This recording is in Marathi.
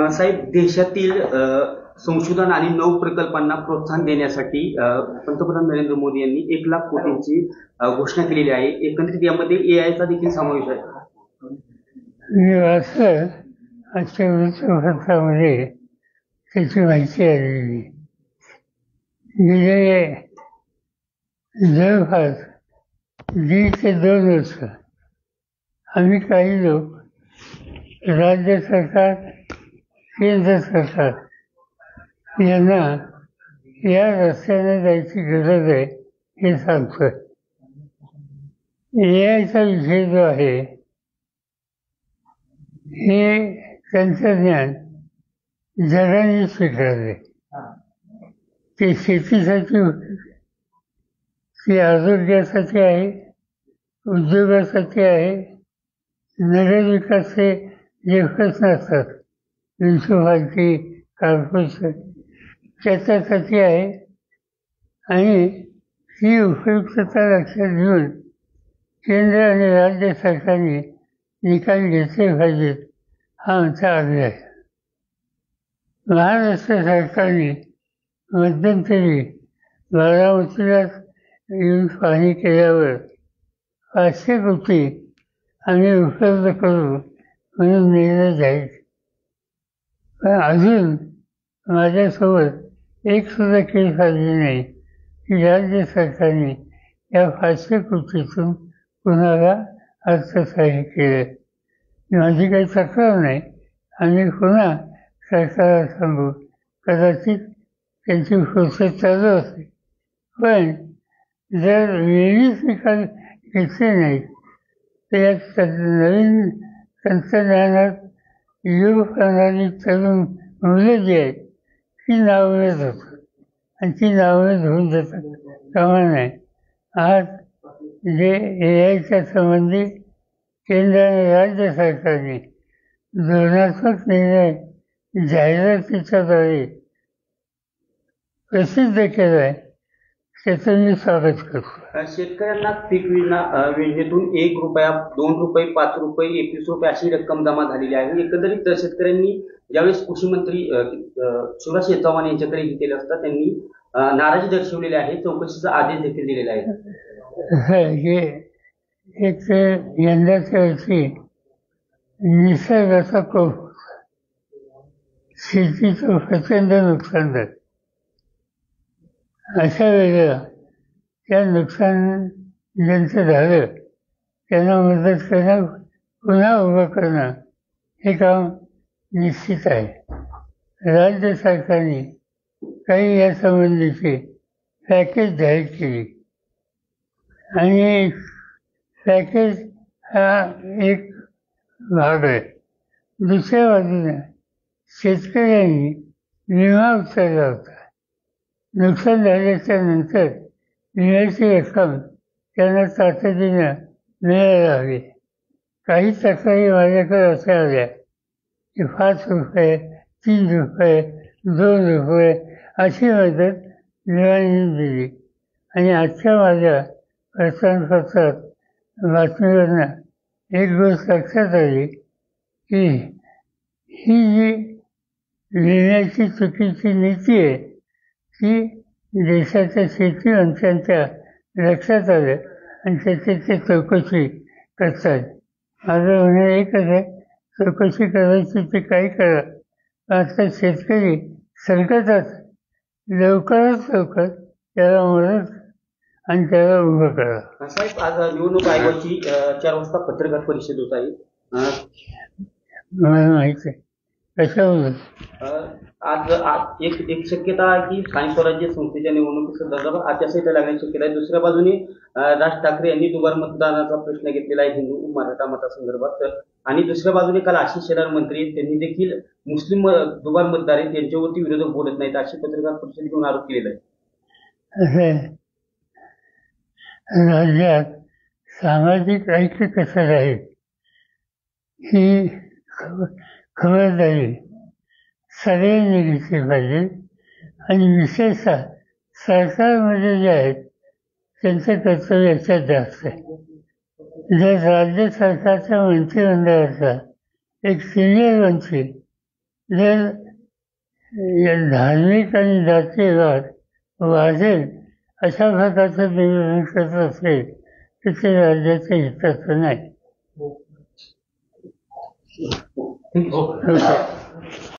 साहेब, देशातील संशोधन आणि नवप्रकल्पांना प्रोत्साहन देण्यासाठी पंतप्रधान नरेंद्र मोदी यांनी 1,00,000 कोटींची घोषणा केलेली आहे. एकंदरीत यामध्ये एआयचा देखील समावेश आहे. असं आजच्या वृत्तपत्रामध्ये त्याची माहिती आलेली. गेले जवळपास 1.5 ते 2 वर्ष आम्ही काही लोक राज्य सरकार, केंद्र सरकार यांना या रस्त्याने जायची गरज आहे हे सांगतोय. एआयचा विषय जो आहे हे तंत्रज्ञान जगाने स्वीकारले. ते शेतीसाठी, ते आरोग्यासाठी आहे, उद्योगासाठी आहे, नगरविकासचे जे प्रश्न असतात, म्युन्सिपाल्टी, कॉर्पोरेशन, त्याच्यासाठी आहे. आणि ही उपयुक्तता लक्षात घेऊन केंद्र आणि राज्य सरकारने निकाल घेतले पाहिजेत हा आमचा आग्रह आहे. महाराष्ट्र सरकारने मध्यंतरी बारामतीला येऊन पाहणी केल्यावर 500 कोटी आम्ही उपलब्ध करू म्हणून निर्णय जाहीर. पण अजून माझ्यासोबत एक सुद्धा केस आली नाही की राज्य सरकारने या 500 कोटीतून कुणाला अर्थसहाय्य केलं. माझी काही तक्रार नाही. आम्ही पुन्हा सरकारला सांगू. कदाचित त्यांची प्रोसेस चालू असते. पण जर वेळीच निकाल घेतले नाही तर या नवीन तंत्रज्ञानात योग करणारी तरुण मुलं जी आहेत ती नावळत होतात आणि ती नावळत होऊन जातात कामा नाही. आज जे एआयच्या संबंधी केंद्र आणि राज्य सरकारने धोरणात्मक निर्णय जाहिरातीच्याद्वारे प्रसिद्ध केला आहे त्याचं मी स्वागत करतो. शेतकऱ्यांना पीक विमा योजनेतून ₹1, ₹2, ₹5, ₹21 अशी रक्कम जमा झालेली आहे. एकंदरीत शेतकऱ्यांनी ज्यावेळेस कृषी मंत्री शिवराज चव्हाण यांच्याकडे केले असता त्यांनी नाराजी दर्शवलेली आहे. चौकशीचा आदेश देखील दिलेला आहे. हे एक यंदाच्या वर्षी निसर्गाचा कोप, शेतीचं प्रचंड नुकसान झालं. अशा वेळेला त्या नुकसान ज्यांचं झालं त्यांना मदत करणं, पुन्हा उभं करणं हे काम निश्चित आहे. राज्य सरकारने काही यासंबंधीची पॅकेज जाहीर केली आणि पॅकेज हा एक भाग आहे. दुसऱ्या बाजूने शेतकऱ्यांनी विमा उचलला होता. नुकसान झाल्याच्या नंतर विम्याची रक्कम त्यांना तातडीनं मिळायला हवी. काही तक्रारी माझ्याकडे अशा आल्या की ₹5, ₹3, ₹2 अशी मदत विम्याने दिली. आणि आजच्या माझ्या वर्तमानपत्रात बातमीवरनं एक गोष्ट लक्षात आली की ही जी विम्याची चुकीची नीती आहे ती देशाच्या शेतीमंत्र्यांच्या लक्षात आलं आणि त्याची ते चौकशी करतात. माझं म्हणणं एकच आहे, चौकशी करायची ते काही करा. आता शेतकरी संकटात लवकरात लवकर त्याला मदत आणि त्याला उभं करा. साहेब, आज निवडणूक आयोगाची 4 वाजता पत्रकार परिषद होत आहे. मला माहिती आहे कशावर. आज एक शक्यता आहे की स्थानिक स्वराज्य संस्थेच्या निवडणुकीसंदर्भात आचारसंहिता लागण्याची शक्यता आहे. दुसऱ्या बाजूने राज ठाकरे यांनी दुबार मतदानाचा प्रश्न घेतलेला आहे हिंदू मराठा मतासंदर्भात. आणि दुसऱ्या बाजूने काल आशिष शेलार मंत्री त्यांनी देखील मुस्लिम दुबार मतदार आहेत त्यांच्यावरती विरोधक बोलत नाहीत अशी पत्रकार परिषद घेऊन आरोप केलेला आहे. राज्यात सामाजिक ऐक्य कसं राहील ही खबरदारी सगळ्यांनी घेतली पाहिजे. आणि विशेषतः सरकारमध्ये जे आहेत त्यांचं कर्तव्य याच्यात जास्त आहे. जर राज्य सरकारच्या मंत्रिमंडळाचा एक सिनियर मंत्री जर या धार्मिक आणि जातीय वाद वाढेल अशा प्रकारचं निवेदन करत असेल तर ते राज्याच्या हिताचं नाही. ठीक आहे. ओके.